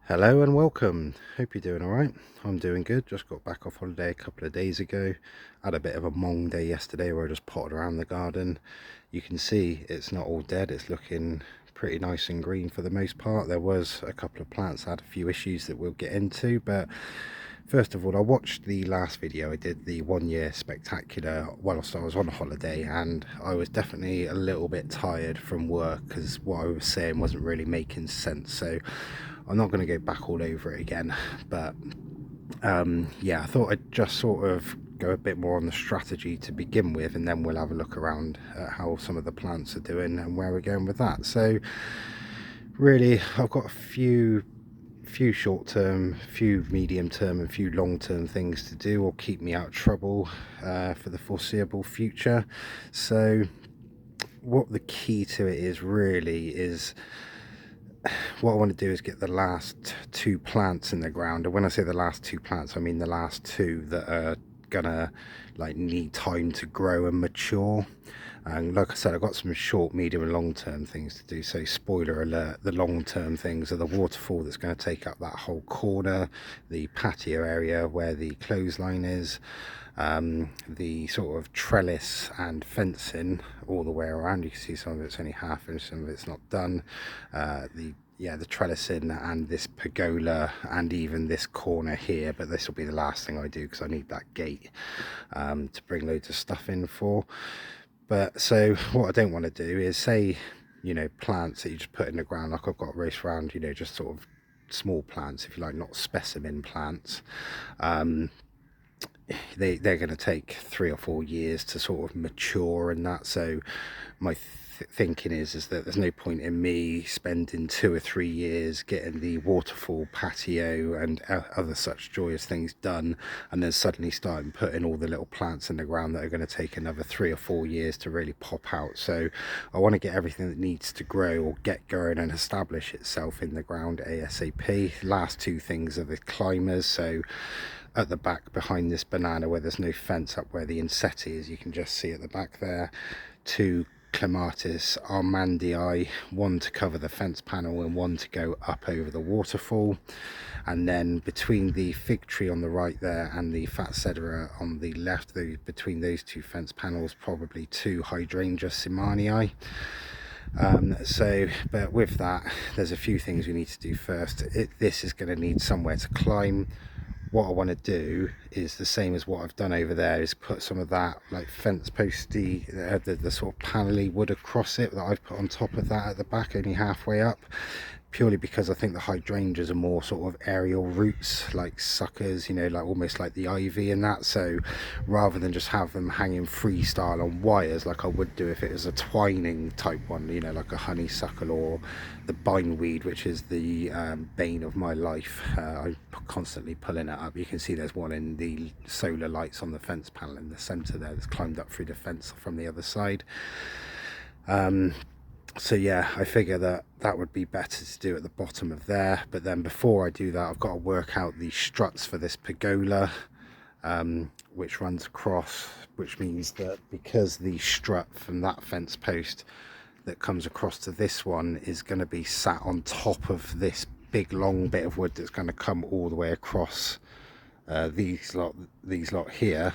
Hello and welcome. Hope you're doing all right. I'm doing good. Just got back off holiday a couple of days ago. Had a bit of a mong day yesterday where I just potted around the garden. You can see it's not all dead. It's looking pretty nice and green for the most part. There was a couple of plants that had a few issues that we'll get into, but first of all, I watched the last video I did, the 1 year spectacular, whilst I was on holiday, and I was definitely a little bit tired from work because what I was saying wasn't really making sense. So I'm not going to go back all over it again, but yeah, I thought I'd just sort of go a bit more on the strategy to begin with, and then we'll have a look around at how some of the plants are doing and where we're going with that. So really, I've got a few short term, few medium term, and few long term things to do or keep me out of trouble for the foreseeable future. So what the key to it is really is, what I want to do is get the last two plants in the ground. And when I say the last two plants, I mean the last two that are gonna like need time to grow and mature. And like I said, I've got some short, medium and long term things to do. So spoiler alert, the long term things are the waterfall that's going to take up that whole corner, the patio area where the clothesline is, the sort of trellis and fencing all the way around. You can see some of it's only half finished, some of it's not done. The trellising and this pergola and even this corner here, but this will be the last thing I do because I need that gate to bring loads of stuff in for. But so what I don't want to do is say, plants that you just put in the ground, like I've got race around, just sort of small plants, if you like, not specimen plants. They're going to take 3 or 4 years to sort of mature and that. So my thinking is that there's no point in me spending 2 or 3 years getting the waterfall, patio and other such joyous things done, and then suddenly starting putting all the little plants in the ground that are going to take another 3 or 4 years to really pop out. So I want to get everything that needs to grow or get going and establish itself in the ground ASAP. Last two things are the climbers. So at the back behind this banana where there's no fence, up where the inset is, you can just see at the back there, two clematis armandii, one to cover the fence panel and one to go up over the waterfall. And then between the fig tree on the right there and the fat cedera on the left, between those two fence panels, probably two hydrangea simanii. But with that, there's a few things we need to do first. This is going to need somewhere to climb. What I want to do is the same as what I've done over there, is put some of that like fence posty, the sort of panelly wood across it that I've put on top of that at the back, only halfway up, purely because I think the hydrangeas are more sort of aerial roots, like suckers, like almost like the ivy and that. So rather than just have them hanging freestyle on wires like I would do if it was a twining type one, like a honeysuckle or the bindweed, which is the bane of my life. I'm constantly pulling it up. You can see there's one in the solar lights on the fence panel in the center there that's climbed up through the fence from the other side. So yeah, I figure that would be better to do at the bottom of there. But then before I do that, I've got to work out the struts for this pergola, which runs across, which means that because the strut from that fence post that comes across to this one is going to be sat on top of this big long bit of wood that's going to come all the way across these lot here.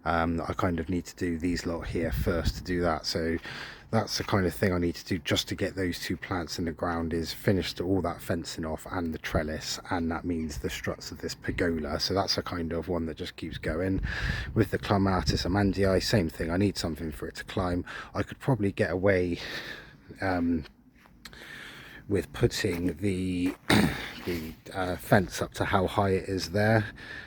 I kind of need to do these lot here first to do that. So that's the kind of thing I need to do just to get those two plants in the ground, is finish all that fencing off and the trellis, and that means the struts of this pergola. So that's a kind of one that just keeps going. With the clematis armandii, same thing. I need something for it to climb. I could probably get away with putting the fence up to how high it is there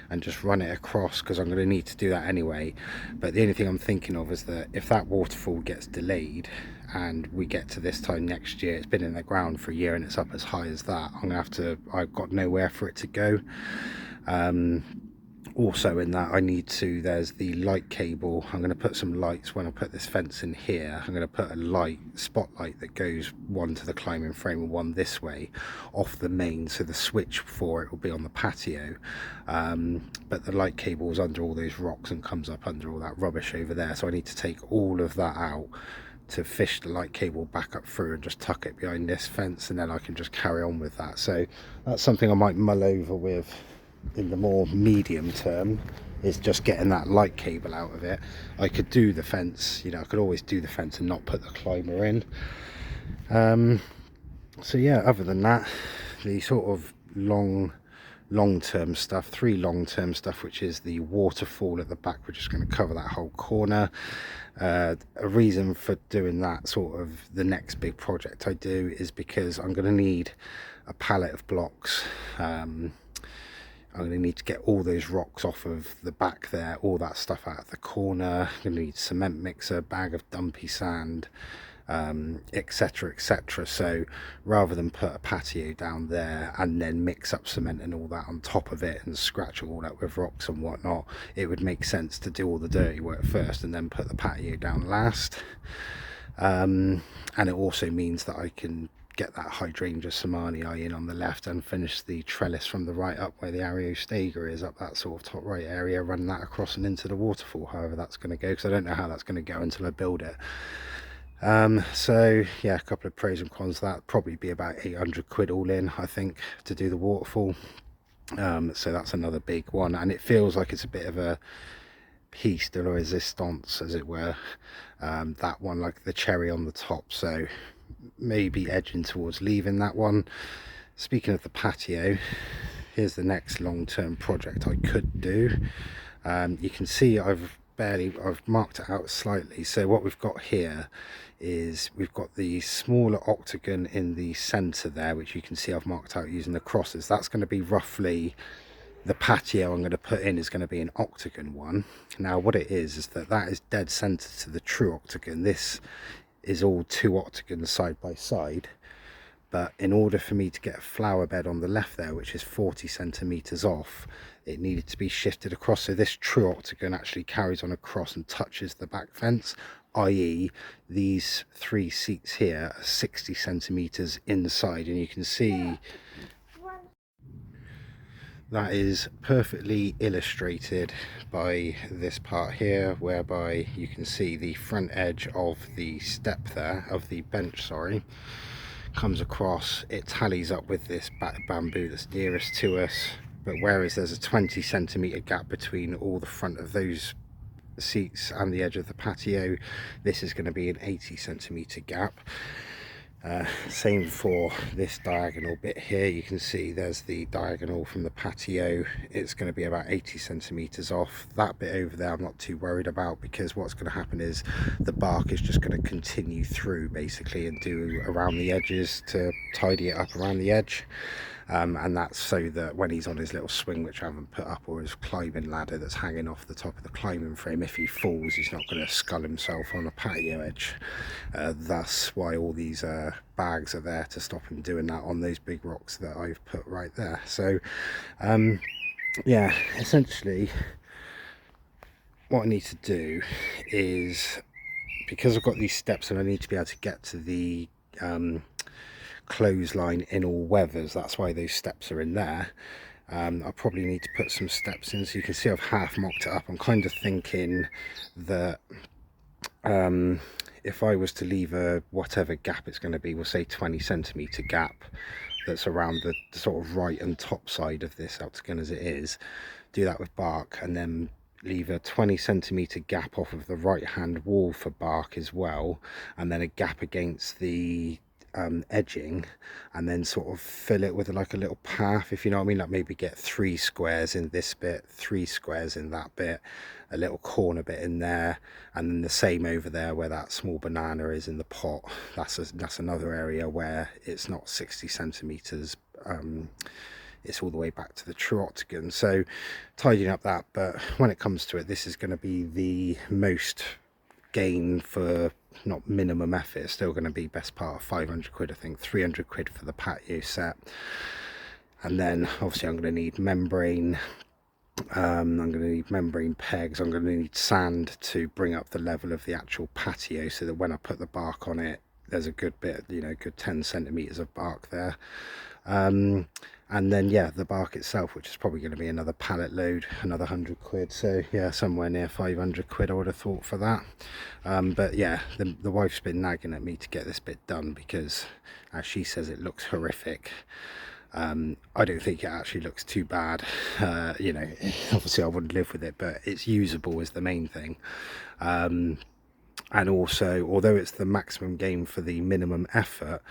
and just run it across, because I'm going to need to do that anyway. But the only thing I'm thinking of is that if that waterfall gets delayed and we get to this time next year, it's been in the ground for a year and it's up as high as that, I've got nowhere for it to go. Also in that, there's the light cable. I'm going to put some lights when I put this fence in here. I'm going to put a spotlight that goes one to the climbing frame and one this way off the main, so the switch for it will be on the patio. But the light cable is under all those rocks and comes up under all that rubbish over there, so I need to take all of that out, to fish the light cable back up through and just tuck it behind this fence, and then I can just carry on with that. So that's something I might mull over with in the more medium term, is just getting that light cable out of it. I could do the fence, you know, I could always do the fence and not put the climber in. So yeah, other than that, the sort of long-term stuff, long-term stuff, which is the waterfall at the back. We're just going to cover that whole corner. A reason for doing that, sort of the next big project I do, is because I'm going to need a pallet of blocks. I'm going to need to get all those rocks off of the back there, all that stuff out of the corner. I'm going to need a cement mixer, bag of dumpy sand, etc, etc. So rather than put a patio down there and then mix up cement and all that on top of it and scratch it all up with rocks and whatnot, it would make sense to do all the dirty work first and then put the patio down last. And it also means that I can get that hydrangea samanii in on the left and finish the trellis from the right up where the Areostaga is, up that sort of top right area, run that across and into the waterfall, however that's going to go, because I don't know how that's going to go until I build it. So yeah, a couple of pros and cons. That probably be about 800 quid all in, I think, to do the waterfall. So that's another big one, and it feels like it's a bit of a piece de resistance, as it were, that one, like the cherry on the top. So maybe edging towards leaving that one. Speaking of the patio, here's the next long-term project I could do. You can see I've marked it out slightly. So what we've got here is we've got the smaller octagon in the center there, which you can see I've marked out using the crosses. That's going to be roughly the patio I'm going to put in, is going to be an octagon one. Now what it is that is dead center to the true octagon. This is all two octagons side by side, but in order for me to get a flower bed on the left there, which is 40 centimeters off, it needed to be shifted across. So this true octagon actually carries on across and touches the back fence, i.e. these three seats here are 60 centimeters inside, and you can see that is perfectly illustrated by this part here, whereby you can see the front edge of the step there, of the bench, sorry, comes across. It tallies up with this bamboo that's nearest to us, but whereas there's a 20 centimeter gap between all the front of those seats and the edge of the patio, this is going to be an 80 centimeter gap. Same for this diagonal bit here. You can see there's the diagonal from the patio. It's going to be about 80 centimeters off. That bit over there I'm not too worried about, because what's going to happen is the bark is just going to continue through basically and do around the edges to tidy it up around the edge. And that's so that when he's on his little swing, which I haven't put up, or his climbing ladder that's hanging off the top of the climbing frame, if he falls, he's not going to skull himself on a patio edge. Thus why all these bags are there, to stop him doing that on those big rocks that I've put right there. So yeah, essentially what I need to do is, because I've got these steps and I need to be able to get to the clothesline in all weathers, that's why those steps are in there. I probably need to put some steps in. So you can see I've half mocked it up. I'm kind of thinking that if I was to leave a whatever gap it's going to be, we'll say 20 centimeter gap, that's around the sort of right and top side of this octagon as it is, do that with bark, and then leave a 20 centimeter gap off of the right hand wall for bark as well, and then a gap against the edging, and then sort of fill it with like a little path, if you know what I mean. Like maybe get 3 squares in this bit, 3 squares in that bit, a little corner bit in there, and then the same over there where that small banana is in the pot. That's another area where it's not 60 centimeters, it's all the way back to the true octagon. So tidying up that, but when it comes to it, this is going to be the most gain for not minimum effort. It's still going to be best part of 500 quid, I think, 300 quid for the patio set. And then obviously I'm going to need membrane, I'm going to need membrane pegs, I'm going to need sand to bring up the level of the actual patio, so that when I put the bark on it, there's a good bit, you know, good 10 centimeters of bark there. And then yeah, the bark itself, which is probably going to be another pallet load, another 100 quid. So yeah, somewhere near 500 quid I would have thought for that. But yeah, the wife's been nagging at me to get this bit done because as she says, it looks horrific. I don't think it actually looks too bad. You know, obviously I wouldn't live with it, but it's usable is the main thing. And also, although it's the maximum game for the minimum effort,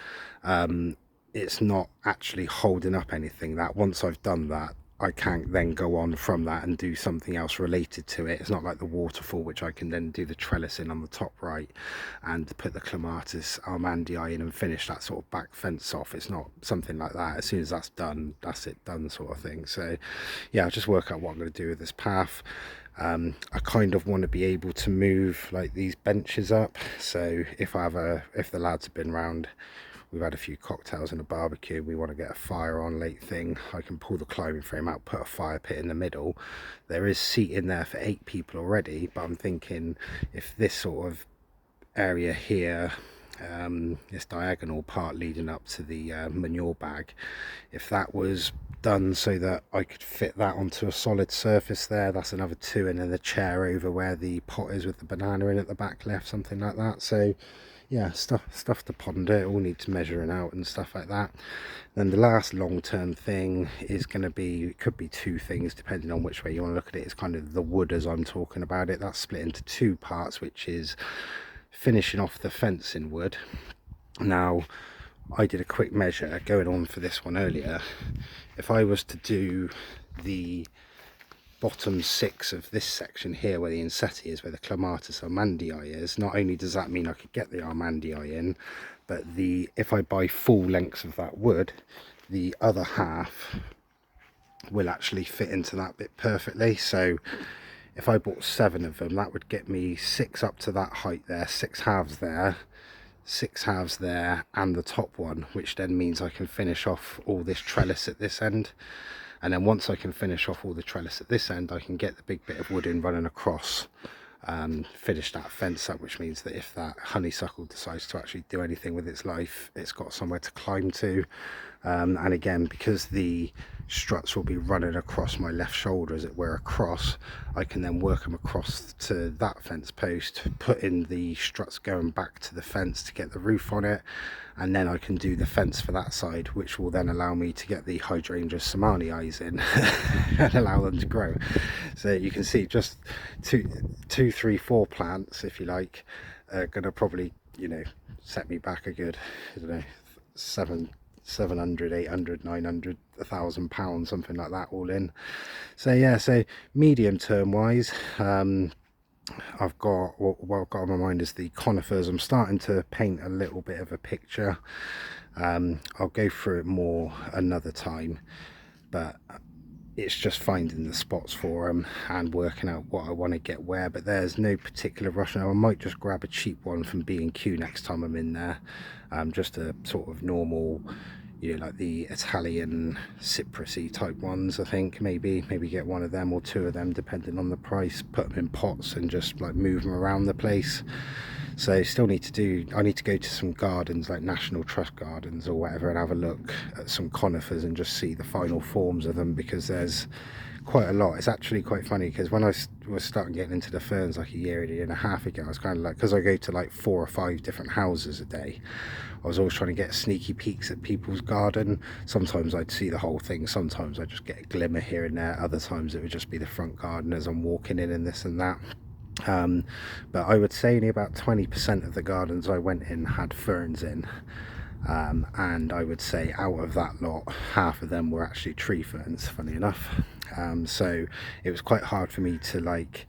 it's not actually holding up anything. That once I've done that, I can't then go on from that and do something else related to it. It's not like the waterfall, which I can then do the trellis in on the top right and put the clematis armandii in and finish that sort of back fence off. It's not something like that. As soon as that's done, that's it done, sort of thing. So yeah, I'll just work out what I'm going to do with this path. I kind of want to be able to move like these benches up, so if the lads have been round, we've had a few cocktails and a barbecue, we want to get a fire on late thing, I can pull the climbing frame out, put a fire pit in the middle. There is seat in there for 8 people already, but I'm thinking if this sort of area here, this diagonal part leading up to the manure bag, if that was done so that I could fit that onto a solid surface there, that's another 2, and then the chair over where the pot is with the banana in at the back left, something like that. So yeah, stuff to ponder. It all needs measuring out and stuff like that. Then the last long-term thing is going to be, it could be 2 things depending on which way you want to look at it. It's kind of the wood as I'm talking about it. That's split into 2 parts, which is finishing off the fence in wood. Now I did a quick measure going on for this one earlier. If I was to do the bottom 6 of this section here where the insetti is, where the clematis armandii is, not only does that mean I could get the armandii in, but if I buy full lengths of that wood, the other half will actually fit into that bit perfectly. So if I bought 7 of them, that would get me 6 up to that height there, 6 halves there, 6 halves there, and the top one, which then means I can finish off all this trellis at this end. And then once I can finish off all the trellis at this end, I can get the big bit of wood in running across, finish that fence up, which means that if that honeysuckle decides to actually do anything with its life, it's got somewhere to climb to. And again, because the struts will be running across my left shoulder as it were across, I can then work them across to that fence post, put in the struts going back to the fence to get the roof on it, and then I can do the fence for that side, which will then allow me to get the hydrangea samanii in and allow them to grow. So you can see just 2, 3, 4 plants, if you like, are gonna probably, you know, set me back a good, I don't know, 700, 800, 900, £1,000, something like that all in. So yeah, so medium term wise, I've got what I've got on my mind is the conifers. I'm starting to paint a little bit of a picture. I'll go through it more another time, but it's just finding the spots for them and working out what I want to get where. But there's no particular rush now. I might just grab a cheap one from B&Q next time I'm in there, just a sort of normal, you know, like the Italian cypressy type ones. I think maybe get one of them or 2 of them depending on the price, put them in pots and just like move them around the place. So I need to go to some gardens like National Trust gardens or whatever and have a look at some conifers and just see the final forms of them, because there's quite a lot. It's actually quite funny because when I was starting getting into the ferns like a year and a half ago, I was kind of like, because I go to like 4 or 5 different houses a day, I was always trying to get sneaky peeks at people's garden. Sometimes I'd see the whole thing, sometimes I'd just get a glimmer here and there, other times it would just be the front garden as I'm walking in and this and that. But I would say only about 20% of the gardens I went in had ferns in, and I would say out of that lot, half of them were actually tree ferns, funny enough. So it was quite hard for me to like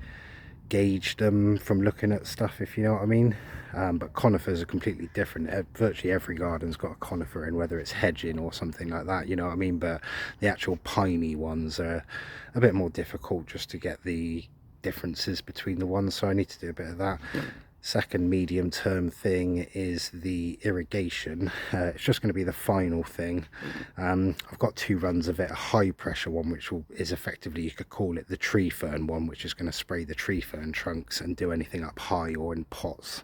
gauge them from looking at stuff, if you know what I mean. But conifers are completely different. Virtually every garden's got a conifer in, whether it's hedging or something like that, you know what I mean. But the actual piney ones are a bit more difficult just to get the differences between the ones, so I need to do a bit of that. Second medium term thing is the irrigation. It's just going to be the final thing. I've got 2 runs of it, a high pressure one, which is effectively, you could call it the tree fern one, which is going to spray the tree fern trunks and do anything up high or in pots.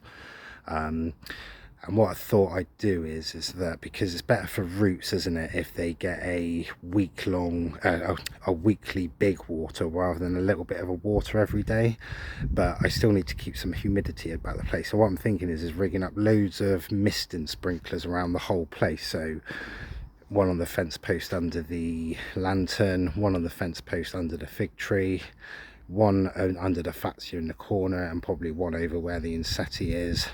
And what I thought I'd do is that, because it's better for roots, isn't it, if they get a weekly big water rather than a little bit of a water every day. But I still need to keep some humidity about the place. So what I'm thinking is rigging up loads of misting sprinklers around the whole place. So one on the fence post under the lantern, one on the fence post under the fig tree, one under the fascia in the corner, and probably one over where the insetti is,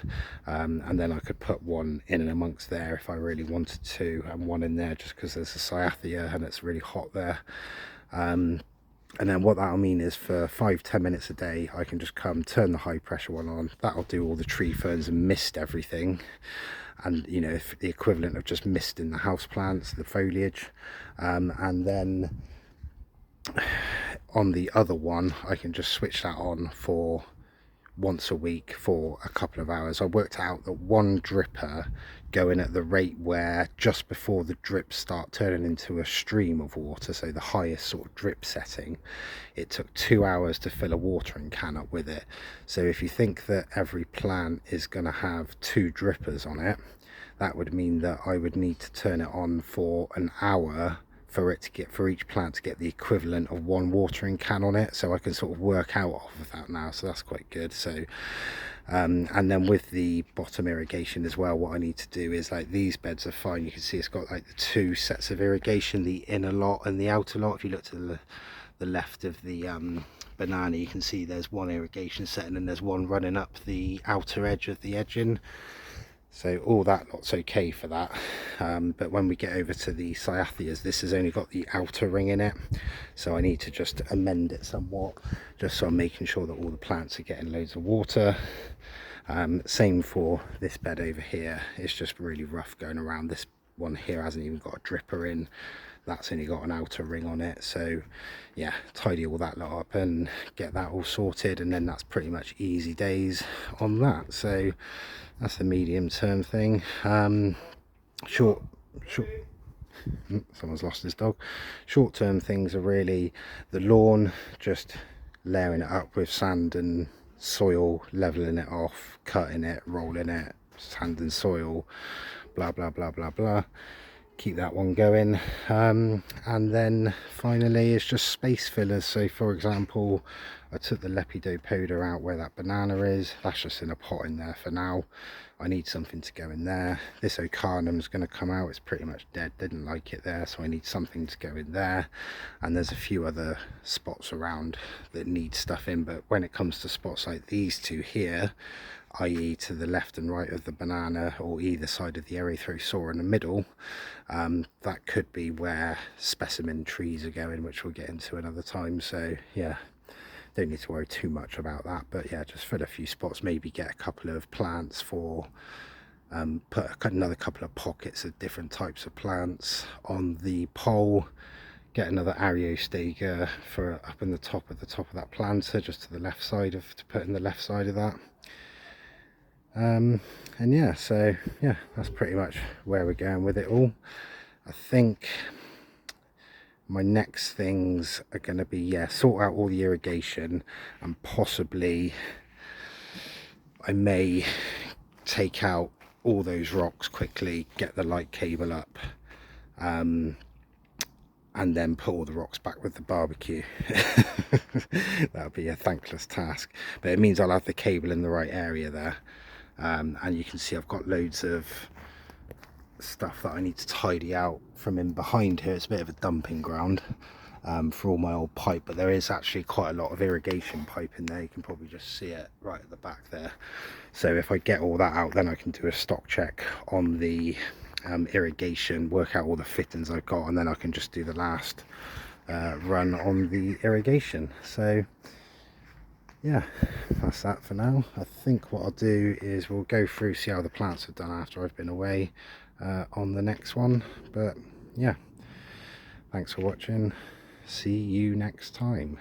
and then I could put one in and amongst there if I really wanted to, and one in there just because there's a cyathea and it's really hot there. And then what that'll mean is for 5-10 minutes a day I can just come, turn the high pressure one on. That'll do all the tree ferns and mist everything, and you know, if the equivalent of just misting the house plants, the foliage. And then on the other one I can just switch that on for once a week for a couple of hours. I worked out that one dripper going at the rate where just before the drips start turning into a stream of water, so the highest sort of drip setting, it took 2 hours to fill a watering can up with it. So if you think that every plant is going to have 2 drippers on it, that would mean that I would need to turn it on for an hour for each plant to get the equivalent of 1 watering can on it. So I can sort of work out off of that now, so that's quite good. So and then with the bottom irrigation as well, what I need to do is, like, these beds are fine. You can see it's got like the 2 sets of irrigation, the inner lot and the outer lot. If you look to the left of the banana, you can see there's 1 irrigation set, and then there's 1 running up the outer edge of the edging. So all that lot's okay for that. But when we get over to the cyatheas, this has only got the outer ring in it, so I need to just amend it somewhat, just so I'm making sure that all the plants are getting loads of water. Same for this bed over here. It's just really rough going around. This one here hasn't even got a dripper in, that's only got an outer ring on it. So yeah, tidy all that lot up and get that all sorted, and then that's pretty much easy days on that. So that's the medium term thing. Short someone's lost his dog. Short term things are really the lawn, just layering it up with sand and soil, leveling it off, cutting it, rolling it, sand and soil, blah blah blah blah blah. Keep that one going. And then finally it's just space fillers. So for example, I took the Lepidopoda out where that banana is. That's just in a pot in there for now. I need something to go in there. This Ocarnum's going to come out. It's pretty much dead, didn't like it there, so I need something to go in there. And there's a few other spots around that need stuff in, but when it comes to spots like these 2 here, i.e. to the left and right of the banana, or either side of the erythrosaur in the middle, that could be where specimen trees are going, which we'll get into another time. So yeah, don't need to worry too much about that. But yeah, just fill a few spots, maybe get a couple of plants for put another couple of pockets of different types of plants on the pole, get another Ariostaga for up in the top of that planter, just to the left side of, to put in the left side of that. And yeah, so yeah, that's pretty much where we're going with it all. I think my next things are going to be, yeah, sort out all the irrigation, and possibly I may take out all those rocks quickly, get the light cable up, and then put all the rocks back with the barbecue. That would be a thankless task, but it means I'll have the cable in the right area there. And you can see I've got loads of stuff that I need to tidy out from in behind here. It's a bit of a dumping ground for all my old pipe, but there is actually quite a lot of irrigation pipe in there. You can probably just see it right at the back there. So if I get all that out, then I can do a stock check on the irrigation, work out all the fittings I've got, and then I can just do the last run on the irrigation. So yeah, that's that for now. I think what I'll do is we'll go through, see how the plants have done after I've been away on the next one. But yeah, thanks for watching. See you next time.